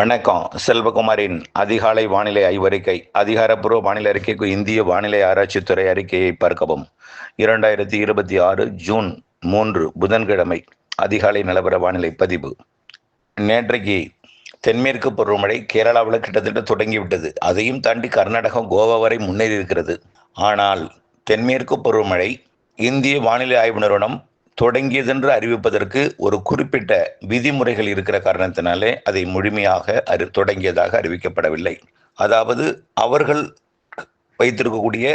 வணக்கம். செல்வகுமாரின் அதிகாலை வானிலை ஆய்வறிக்கை. அதிகாரப்பூர்வ வானிலை அறிக்கைக்கு இந்திய வானிலை ஆராய்ச்சித்துறை அறிக்கையை பார்க்கவும். 2026 ஜூன் 3 புதன்கிழமை அதிகாலை நிலவர வானிலை பதிவு. நேற்றைக்கு தென்மேற்கு பருவமழை கேரளாவில் கிட்டத்தட்ட தொடங்கிவிட்டது. அதையும் தாண்டி கர்நாடகம், கோவா வரை முன்னேறி இருக்கிறது. ஆனால் தென்மேற்கு பருவமழை இந்திய வானிலை ஆய்வு நிறுவனம் தொடங்கியதென்று அறிவிப்பதற்கு ஒரு குறிப்பிட்ட விதிமுறைகள் இருக்கிற காரணத்தினாலே அதை முழுமையாக தொடங்கியதாக அறிவிக்கப்படவில்லை. அதாவது அவர்கள் வைத்திருக்கக்கூடிய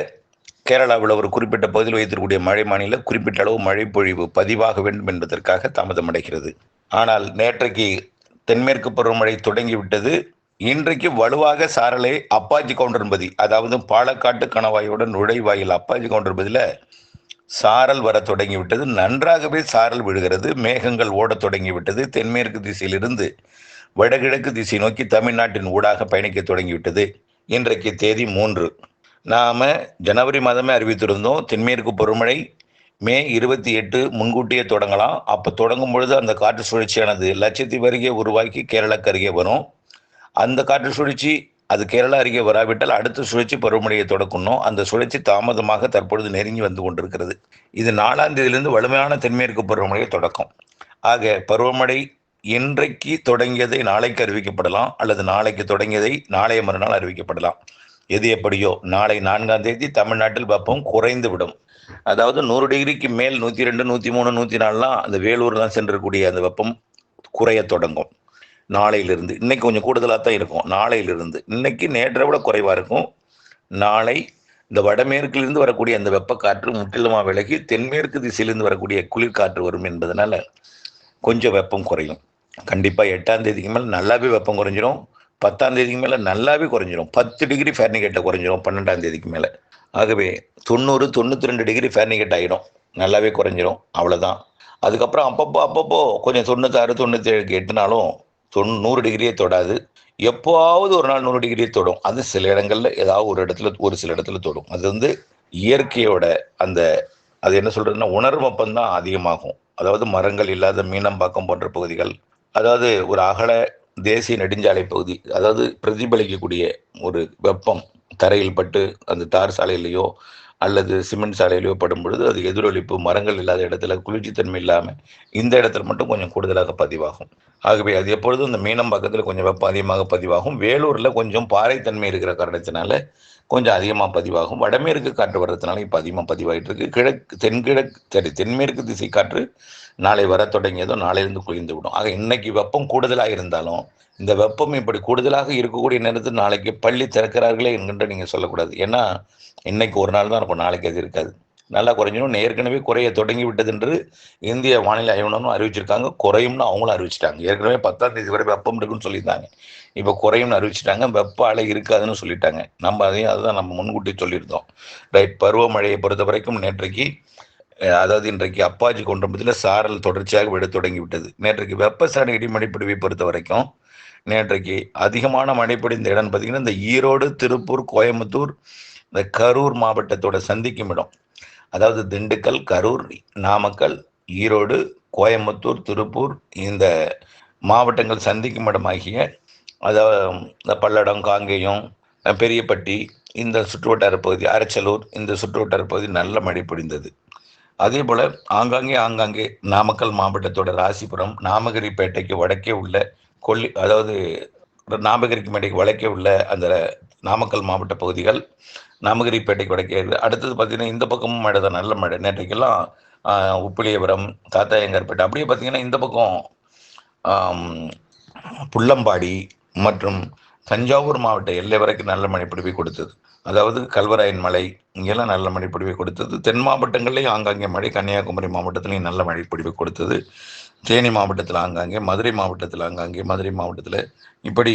கேரளாவில் ஒரு குறிப்பிட்ட பகுதியில் வைத்திருக்கக்கூடிய மழை மாநில குறிப்பிட்ட அளவு மழை பொழிவு பதிவாக வேண்டும் என்பதற்காக தாமதமடைகிறது. ஆனால் நேற்றைக்கு தென்மேற்கு பருவமழை தொடங்கிவிட்டது. இன்றைக்கு வலுவாக சாரலை அப்பாச்சி கவுண்டர்பதி, அதாவது பாலக்காட்டு கணவாயுடன் நுழைவாயில் அப்பாச்சி கவுண்டர்பதியில் சாரல் வர தொடங்கிவிட்டது. நன்றாகவே சாரல் விழுகிறது. மேகங்கள் ஓட தொடங்கிவிட்டது. தென்மேற்கு திசையிலிருந்து வடகிழக்கு திசை நோக்கி தமிழ்நாட்டின் ஊடாக பயணிக்க தொடங்கிவிட்டது. இன்றைக்கு தேதி 3. நாம் ஜனவரி மாதமே அறிவித்திருந்தோம் தென்மேற்கு பருவமழை மே 28 முன்கூட்டியே தொடங்கலாம். அப்போ தொடங்கும் பொழுது அந்த காற்று சுழற்சியானது லட்சத்தீவு அருகே உருவாக்கி கேரளாக்கு அருகே வரும். அந்த காற்று சுழற்சி அது கேரளா அருகே வராவிட்டால் அடுத்த சுழற்சி பருவமழையை தொடக்கணும். அந்த சுழற்சி தாமதமாக தற்பொழுது நெருங்கி வந்து கொண்டிருக்கிறது. இது 4ஆம் தேதியிலிருந்து வலிமையான தென்மேற்கு பருவமழையை தொடக்கம். ஆக பருவமழை இன்றைக்கு தொடங்கியதை நாளைக்கு அறிவிக்கப்படலாம், அல்லது நாளைக்கு தொடங்கியதை நாளைய மறுநாள் அறிவிக்கப்படலாம். எது எப்படியோ நாளை 4ஆம் தேதி தமிழ்நாட்டில் வெப்பம் குறைந்து விடும். அதாவது 100 டிகிரிக்கு மேல் 102, 103, 104 அந்த வேலூர்லாம் சென்றக்கூடிய அந்த வெப்பம் குறைய தொடங்கும். நாளையிலிருந்து இன்னைக்கு கொஞ்சம் கூடுதலாக தான் இருக்கும். நாளையிலிருந்து இன்னைக்கு நேற்றை விட குறைவாக இருக்கும். நாளை இந்த வடமேற்கிலிருந்து வரக்கூடிய அந்த வெப்பக்காற்று முற்றிலுமாக விலகி தென்மேற்கு திசையிலிருந்து வரக்கூடிய குளிர்காற்று வரும் என்பதனால கொஞ்சம் வெப்பம் குறையும். கண்டிப்பாக 8ஆம் தேதிக்கு மேலே நல்லாவே வெப்பம் குறைஞ்சிரும். 10ஆம் தேதிக்கு மேலே நல்லாவே குறைஞ்சிரும். 10 டிகிரி ஃபாரன்ஹீட்டை குறைஞ்சிரும் 12ஆம் தேதிக்கு மேலே. ஆகவே 90, 92 டிகிரி ஃபாரன்ஹீட் ஆகிடும். நல்லாவே குறைஞ்சிரும். அவ்வளோதான். அதுக்கப்புறம் அப்பப்போ கொஞ்சம் 96, 97 எட்டுனாலும் 100 டிகிரியே தொடாது. எப்போவாவது ஒரு நாள் 100 டிகிரியே தொடும். அது சில இடங்கள்ல ஏதாவது ஒரு சில இடத்துல தொடும். அது இயற்கையோட அது என்ன சொல்றதுன்னா உணர்வு வெப்பம்தான் அதிகமாகும். அதாவது மரங்கள் இல்லாத மீனம்பாக்கம் போன்ற பகுதிகள், அதாவது ஒரு அகல தேசிய நெடுஞ்சாலை பகுதி, அதாவது பிரதிபலிக்கக்கூடிய ஒரு வெப்பம் தரையில் பட்டு அந்த தார் சாலையிலையோ அல்லது சிமெண்ட் சாலையிலையோ படும் பொழுது அது எதிரொலிப்பு மரங்கள் இல்லாத இடத்துல குளிர்ச்சித்தன்மை இல்லாமல் இந்த இடத்துல மட்டும் கொஞ்சம் கூடுதலாக பதிவாகும். ஆகவே அது எப்பொழுதும் இந்த மீனம்பாக்கத்தில் கொஞ்சம் வெப்பம் அதிகமாக பதிவாகும். வேலூரில் கொஞ்சம் பாறைத்தன்மை இருக்கிற காரணத்தினால கொஞ்சம் அதிகமாக பதிவாகும். வடமேற்கு காற்று வர்றதுனால இப்போ அதிகமாக பதிவாகிட்டு இருக்கு. தென்மேற்கு திசை காற்று நாளை வர தொடங்கியதும் நாளையிலிருந்து குளிர்ந்து விடும். ஆக இன்னைக்கு வெப்பம் கூடுதலாக இருந்தாலும் இந்த வெப்பம் இப்படி கூடுதலாக இருக்கக்கூடிய நேரத்தில் நாளைக்கு பள்ளி திறக்கிறார்களே என்கின்ற நீங்கள் சொல்லக்கூடாது. ஏன்னா இன்னைக்கு ஒரு நாள் தான் இருக்கும், நாளைக்கு அது இருக்காது. நல்லா குறைஞ்சிடும். ஏற்கனவே குறைய தொடங்கி விட்டது என்று இந்திய வானிலை ஆய்வு நிறுவனம் அறிவிச்சிருக்காங்க. குறையும்னு அவங்களும் அறிவிச்சிட்டாங்க. ஏற்கனவே 10ஆம் தேதி வரை வெப்பம் இருக்குன்னு சொல்லியிருந்தாங்க. இப்போ குறையும்னு அறிவிச்சிட்டாங்க. வெப்ப அலை இருக்காதுன்னு சொல்லிட்டாங்க. அதுதான் நம்ம முன்கூட்டி சொல்லியிருந்தோம். ரைட். பருவமழையை பொறுத்த வரைக்கும் இன்றைக்கு அப்பாச்சி கவுண்டர்பதியில் சாரல் தொடர்ச்சியாக விட தொடங்கி விட்டது. நேற்றைக்கு வெப்பசலன இடிமழைப்பொழிவை பொறுத்த வரைக்கும் நேற்றைக்கு அதிகமான மழை பொழிந்த இடம் பார்த்தீங்கன்னா இந்த ஈரோடு, திருப்பூர், கோயம்புத்தூர், இந்த கரூர் மாவட்டத்தோட சந்திக்கும் இடம், அதாவது திண்டுக்கல், கரூர், நாமக்கல், ஈரோடு, கோயம்புத்தூர், திருப்பூர் இந்த மாவட்டங்கள் சந்திக்கும் இடமாகிய அதாவது இந்த பல்லடம், காங்கேயம், பெரியப்பட்டி இந்த சுற்றுவட்டார பகுதி, அரச்சலூர் இந்த சுற்றுவட்டார பகுதி நல்ல மழை பொழிந்தது. அதே போல் ஆங்காங்கே நாமக்கல் மாவட்டத்தோட ராசிபுரம், நாமகிரிப்பேட்டைக்கு வடக்கே உள்ள அதாவது நாமகிரிக்கு மேடைக்கு வடக்கே உள்ள அந்த நாமக்கல் மாவட்ட பகுதிகள், நாமகிரிப்பேட்டைக்கு வடக்கே. அடுத்தது பார்த்தீங்கன்னா இந்த பக்கமும் மழை தான், நல்ல மழை. நேற்றைக்கெல்லாம் உப்பிலியபுரம், தாத்தாயங்கார்பேட்டை, அப்படியே பார்த்தீங்கன்னா இந்த பக்கம் புள்ளம்பாடி மற்றும் தஞ்சாவூர் மாவட்ட எல்லை வரைக்கும் நல்ல மழை பொழிவை கொடுத்தது. அதாவது கல்வராயன் மலை இங்கெல்லாம் நல்ல மழை பொழிவை கொடுத்தது. தென் மாவட்டங்கள்லேயும் ஆங்காங்கே மழை, கன்னியாகுமரி மாவட்டத்திலையும் நல்ல மழை பொழிவை கொடுத்தது. தேனி மாவட்டத்தில் ஆங்காங்கே, மதுரை மாவட்டத்தில் இப்படி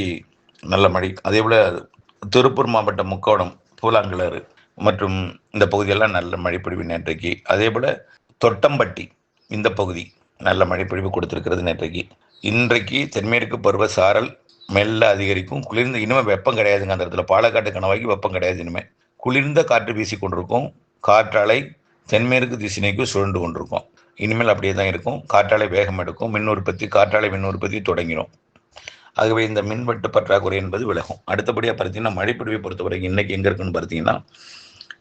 நல்ல மழை. அதே போல் திருப்பூர் மாவட்டம் முக்கோணம், பூலாங்கிணறு மற்றும் இந்த பகுதியெல்லாம் நல்ல மழைப்பொழிவு நேற்றைக்கு. அதே போல் தொட்டம்பட்டி இந்த பகுதி நல்ல மழைப்பொழிவு கொடுத்துருக்கிறது நேற்றைக்கு. இன்றைக்கு தென்மேற்கு பருவ சாரல் மெல்ல அதிகரிக்கும். குளிர்ந்த இனிமேல் வெப்பம் கிடையாதுங்க. அந்த இடத்துல பாலக்காட்டு கணவாய்க்கு வெப்பம் கிடையாது. இனிமேல் குளிர்ந்த காற்று வீசி கொண்டிருக்கும். காற்றாலை தென்மேற்கு திசை நோக்கி சுழன்று கொண்டிருக்கும். இனிமேல் அப்படியே தான் இருக்கும். காற்றாலை வேகம் எடுக்கும். காற்றாலை மின் உற்பத்தி தொடங்கிடும். ஆகவே இந்த மின்வெட்டு பற்றாக்குறை என்பது விலகும். அடுத்தபடியாக பார்த்தீங்கன்னா மழைப்பொழிவை பொறுத்தவரைக்கும் இன்னைக்கு எங்கே இருக்குன்னு பார்த்தீங்கன்னா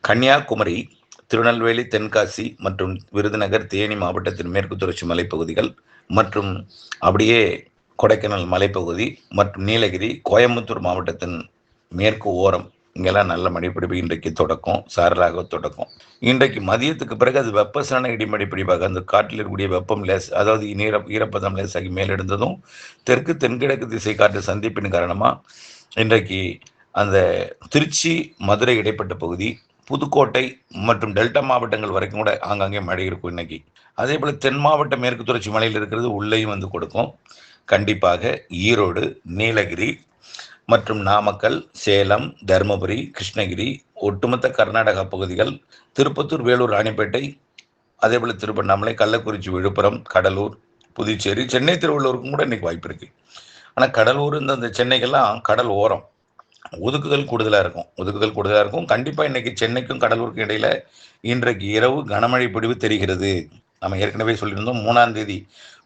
கன்னியாகுமரி, திருநெல்வேலி, தென்காசி மற்றும் விருதுநகர், தேனி மாவட்டத்தின் மேற்கு தொடர்ச்சி மலைப்பகுதிகள் மற்றும் அப்படியே கொடைக்கானல் மலைப்பகுதி மற்றும் நீலகிரி, கோயம்புத்தூர் மாவட்டத்தின் மேற்கு ஓரம் இங்கெல்லாம் நல்ல மழைப்பிடிப்பு இன்றைக்கு தொடக்கம், சாரலாக தொடக்கம். இன்றைக்கு மதியத்துக்கு பிறகு அது வெப்பசலன இடிமழை பிடிப்பாக அந்த காற்றில் இருக்கக்கூடிய வெப்பம் லேஸ், அதாவது ஈரப்பதம் லேசாகி மேலெடுந்ததும் தெற்கு தென்கிழக்கு திசை காற்று சந்திப்பின் காரணமாக இன்றைக்கு அந்த திருச்சி, மதுரை இடைப்பட்ட பகுதி, புதுக்கோட்டை மற்றும் டெல்டா மாவட்டங்கள் வரைக்கும் கூட ஆங்காங்கே மழை இருக்கும் இன்னைக்கு. அதே போல் தென் மாவட்ட மேற்கு தொடர்ச்சி மலையில் இருக்கிறது உள்ளேயும் வந்து கொடுக்கும். கண்டிப்பாக ஈரோடு, நீலகிரி மற்றும் நாமக்கல், சேலம், தருமபுரி, கிருஷ்ணகிரி, ஒட்டுமொத்த கர்நாடகா பகுதிகள், திருப்பத்தூர், வேலூர், ராணிப்பேட்டை, அதே போல் திருவண்ணாமலை, கள்ளக்குறிச்சி, விழுப்புரம், கடலூர், புதுச்சேரி, சென்னை, திருவள்ளூருக்கும் கூட இன்னைக்கு வாய்ப்பு இருக்குது. ஆனால் கடலூர் இந்த சென்னைக்கெல்லாம் கடல் ஓரம் ஒதுக்குதல் கூடுதலாக இருக்கும். கண்டிப்பாக இன்னைக்கு சென்னைக்கும் கடலூருக்கும் இடையில இன்றைக்கு இரவு கனமழை பொழிவு தெரிகிறது. நம்ம ஏற்கனவே சொல்லியிருந்தோம் 3ஆம் தேதி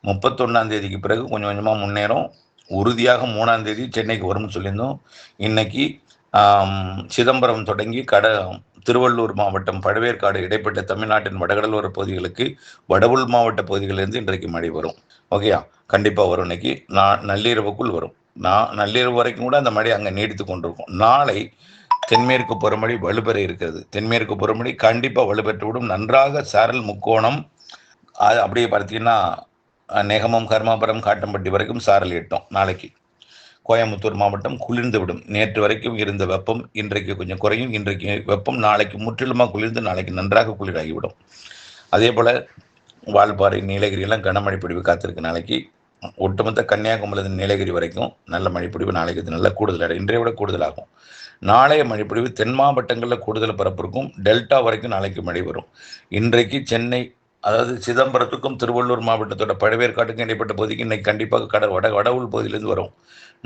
31ஆம் தேதிக்கு பிறகு கொஞ்சம் கொஞ்சமாக முன்னேறும். உறுதியாக 3ஆம் தேதி சென்னைக்கு வரும்னு சொல்லியிருந்தோம். இன்னைக்கு சிதம்பரம் தொடங்கி திருவள்ளூர் மாவட்டம் பழவேற்காடு இடைப்பட்ட தமிழ்நாட்டின் வடகடலோர பகுதிகளுக்கு வடவுள் மாவட்ட பகுதிகளிலிருந்து இன்றைக்கு மழை வரும். ஓகேயா, கண்டிப்பாக வரும். இன்னைக்கு நள்ளிரவுக்குள் வரும். நள்ளிரவு வரைக்கும் கூட அந்த மழை அங்கே நீடித்து கொண்டிருக்கும். நாளை தென்மேற்கு பருவமழை வலுப்பெற இருக்கிறது. தென்மேற்கு பருவமழை கண்டிப்பாக வலுப்பெற்றுவிடும். நன்றாக சாரல் முக்கோணம் அப்படியே பார்த்தீங்கன்னா நெகமம், கர்மாபுரம், காட்டம்பட்டி வரைக்கும் சாரல் எட்டும். நாளைக்கு கோயம்புத்தூர் மாவட்டம் குளிர்ந்து விடும். நேற்று வரைக்கும் இருந்த வெப்பம் இன்றைக்கு கொஞ்சம் குறையும். இன்றைக்கு வெப்பம் நாளைக்கு முற்றிலுமாக குளிர்ந்து நாளைக்கு நன்றாக குளிராகிவிடும். அதே போல் வால்பாறை, நீலகிரி எல்லாம் கனமழை பொழிவு காத்திருக்கு. நாளைக்கு ஒட்டுமொத்த கன்னியாகுமரி, நீலகிரி வரைக்கும் நல்ல மழைப்பொழிவு நாளைக்கு நல்ல கூடுதலாக, இன்றைய விட கூடுதலாகும். நாளைய மழைப்பொழிவு தென் மாவட்டங்களில் கூடுதல் பரப்பு இருக்கும். டெல்டா வரைக்கும் நாளைக்கு மழை வரும். இன்றைக்கு சென்னை, அதாவது சிதம்பரத்துக்கும் திருவள்ளூர் மாவட்டத்தோட பழவேற்காட்டுக்கும் இடைப்பட்ட பகுதிக்கு இன்னைக்கு கண்டிப்பாக வடவுள் பகுதியிலிருந்து வரும்.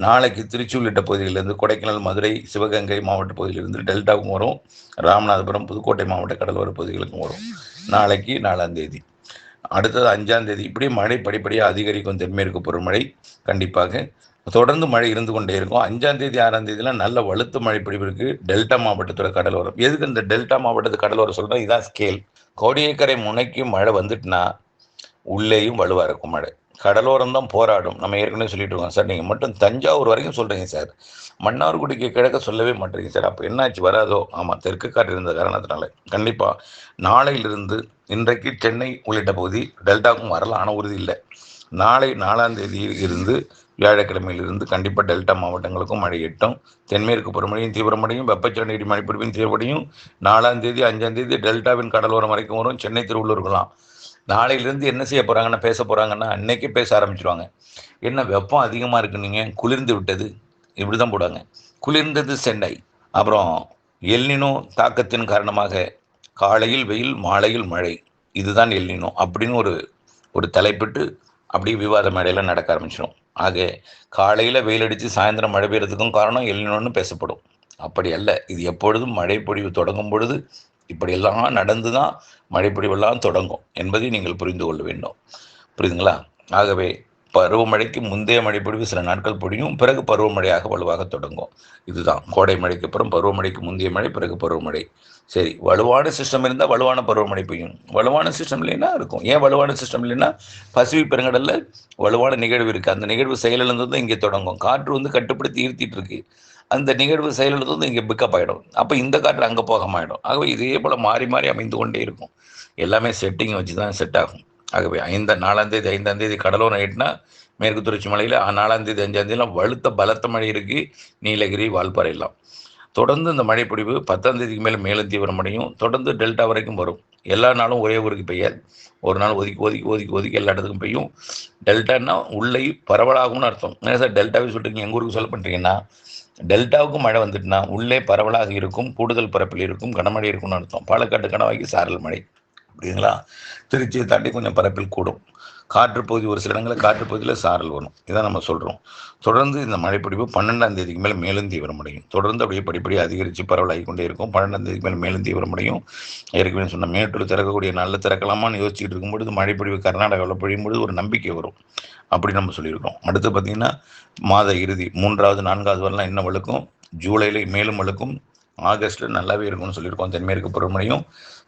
நாளைக்கு திருச்சி உள்ளிட்ட பகுதிகளிலிருந்து, கொடைக்கானல், மதுரை, சிவகங்கை மாவட்ட பகுதியிலிருந்து டெல்டாவுக்கும் வரும். ராமநாதபுரம், புதுக்கோட்டை மாவட்ட கடலோர பகுதிகளுக்கும் வரும். நாளைக்கு 4ஆம் தேதி. அடுத்தது 5ஆம் தேதி. இப்படி மழை படிப்படியாக அதிகரிக்கும். தென்மேற்கு பருவமழை கண்டிப்பாக தொடர்ந்து மழை இருந்து கொண்டே இருக்கும். 5ஆம் தேதி 6ஆம் தேதியெல்லாம் நல்ல வலுத்த மழை பிடிப்பு இருக்கு டெல்டா மாவட்டத்தோட கடலோரம். எதுக்கு இந்த டெல்டா மாவட்டத்து கடலோரம் சொல்றேன்? இதான் ஸ்கேல். கோடியக்கரை முனைக்கு மழை வந்துட்டுனா உள்ளேயும் வலுவாக இருக்கும் மழை. கடலோரம் தான் போராடும். நம்ம ஏற்கனவே சொல்லிட்டு இருக்கோம். சார் நீங்கள் மட்டும் தஞ்சாவூர் வரைக்கும் சொல்கிறீங்க சார், மன்னார்குடிக்கு கிழக்க சொல்லவே மாட்டேறீங்க சார், அப்போ என்னாச்சு வராதோ? ஆமாம், தெற்கு காற்று இருந்த காரணத்தினால கண்டிப்பாக நாளையிலிருந்து இன்றைக்கு சென்னை உள்ளிட்ட பகுதி டெல்டாவுக்கும் வரலாம், ஆனால் உறுதி இல்லை. நாளை 4ஆம் தேதியில் இருந்து வியாழக்கிழமையிலிருந்து கண்டிப்பாக டெல்டா மாவட்டங்களுக்கும் மழை எட்டும். தென்மேற்கு பருவமழையும் தீவிரமடையும். வெப்பச்சலன இடி மழைப்பிடிப்பின் தீவிரமடையும். 4ஆம் தேதி 5ஆம் தேதி டெல்டாவின் கடலோரம் வரைக்கும் வரும். சென்னை, திருவள்ளூருக்கலாம் நாளையிலிருந்து என்ன செய்ய போகிறாங்கன்னா, பேச போகிறாங்கன்னா அன்னைக்கே பேச ஆரம்பிச்சிருவாங்க. என்ன வெப்பம் அதிகமாக இருக்கு, நீங்கள் குளிர்ந்து விட்டது, இப்படி தான் போடுவாங்க. குளிர்ந்தது சென்னை. அப்புறம் எல்னினோ தாக்கத்தின் காரணமாக காலையில் வெயில், மாலையில் மழை, இதுதான் எல்னினோ அப்படின்னு ஒரு தலைப்பிட்டு அப்படியே விவாத மேடையில் நடக்க ஆரம்பிச்சிடும். ஆக காலையில் வெயில் அடித்து சாயந்தரம் மழை பெய்யறதுக்கும் காரணம் எல்னினோன்னு பேசப்படும். அப்படி அல்ல. இது எப்பொழுதும் மழை பொழிவு தொடங்கும் பொழுது இப்படியெல்லாம் நடந்து தான் மழைப்பொழிவெல்லாம் தொடங்கும் என்பதை நீங்கள் புரிந்து கொள்ள வேண்டும். புரியுதுங்களா? ஆகவே பருவமழைக்கு முந்தைய மழைப்பொழிவு சில நாட்கள் பொழியும், பிறகு பருவமழையாக வலுவாக தொடங்கும். இதுதான் கோடை மழைக்கு அப்புறம் பருவமழைக்கு முந்தைய மழை, பிறகு பருவமழை. சரி, வலுவான சிஸ்டம் இருந்தால் வலுவான பருவமழை பெய்யும். வலுவான சிஸ்டம் இல்லைன்னா இருக்கும். ஏன் வலுவான சிஸ்டம் இல்லைன்னா பசிபிக் பெருங்கடலில் வலுவான நிகழ்வு இருக்குது. அந்த நிகழ்வு செயலிழந்தது இங்கே தொடங்கும். காற்று கட்டுப்படுத்தி ஈர்த்திட்டு இருக்கு. அந்த நிகழ்வு செயலிழந்தது இங்கே பிக்கப் ஆகிடும். அப்போ இந்த காற்று அங்கே போகமாயிடும். ஆகவே இதே போல் மாறி மாறி அமைந்து கொண்டே இருக்கும். எல்லாமே செட்டிங்கை வச்சு தான் செட் ஆகும். ஆகவே 4ஆம் தேதி 5ஆம் தேதி கடலோரம் ஆகிட்டுனா மேற்கு தொடர்ச்சி மலையில் 4ஆம் தேதி 5ஆம் தேதியெல்லாம் வலுத்த பலத்த மழை இருக்குது. நீலகிரி, வால்பாறை எல்லாம் தொடர்ந்து இந்த மழைப்பொழிவு 10ஆம் தேதிக்கு மேலும் தீவிரமடையும். தொடர்ந்து டெல்டா வரைக்கும் வரும். எல்லா நாளும் ஒரே ஊருக்கு பெய்யாது. ஒரு நாள் ஒதுக்கி எல்லா இடத்துக்கும் பெய்யும். டெல்டான்னா உள்ளே பரவலாகும்னு அர்த்தம். என்ன சார் டெல்டாவே சொல்லிட்டு எங்கள் ஊருக்கு சொல்ல பண்ணுறீங்கன்னா, டெல்டாவுக்கும் மழை வந்துட்டுனா உள்ளே பரவலாக இருக்கும், கூடுதல் பரப்பில் இருக்கும், கனமழை இருக்கும்னு அர்த்தம். பாலக்காட்டு கணவாய்க்கு சாரல் மழை. புரியுதுங்களா? திருச்சியை தாண்டி கொஞ்சம் பரப்பில் கூடும். காற்றுப்பகுதி ஒரு சில இடங்களில் காற்றுப்பகுதியில் சாரல் வரும். இதான் நம்ம சொல்கிறோம். தொடர்ந்து இந்த மழைப்பொழிவு 12ஆம் தேதிக்கு மேலே மேலும் தீவிரமடையும். தொடர்ந்து அப்படியே படிப்படியாக அதிகரித்து பரவலாகி கொண்டே இருக்கும். 12ஆம் தேதிக்கு மேலே மேலும் தீவிரமடையும். ஏற்கனவே சொன்ன மேட்டூர் திறக்கக்கூடிய நாளில் திறக்கலாமான்னு யோசிச்சுட்டு இருக்கும்பொழுது மழைப்பொழிவு கர்நாடகாவில் பொழியும்பொழுது ஒரு நம்பிக்கை வரும். அப்படி நம்ம சொல்லியிருக்கோம். அடுத்து பார்த்தீங்கன்னா மாத இறுதி 3வது 4வது வரலாம் இன்னும் வழுக்கும். ஜூலையில் மேலும் வழுக்கும். ஆகஸ்ட்டில் நல்லாவே இருக்கும்னு சொல்லியிருக்கோம். தென்மேற்கு பருவமழையும்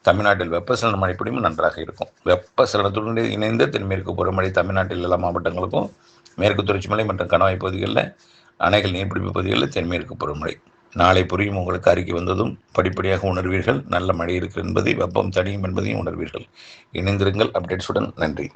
தமிழ்நாட்டில் வெப்பசலன மழைப்பொழிவும் நன்றாக இருக்கும். வெப்பசலனத்துடன் இணைந்த தென்மேற்கு பருவமழை தமிழ்நாட்டில் எல்லா மாவட்டங்களுக்கும், மேற்கு தொடர்ச்சி மலை மற்றும் கணவாய் பகுதிகளில், அணைகள் நீர்பிடிப்பு பகுதிகளில் தென்மேற்கு பருவமழை. நாளை புரியும் உங்களுக்கு அறிக்கை வந்ததும் படிப்படியாக உணர்வீர்கள். நல்ல மழை இருக்கு என்பதை, வெப்பம் தணியும் என்பதையும் உணர்வீர்கள். இணைந்திருங்கள் அப்டேட்ஸுடன். நன்றி.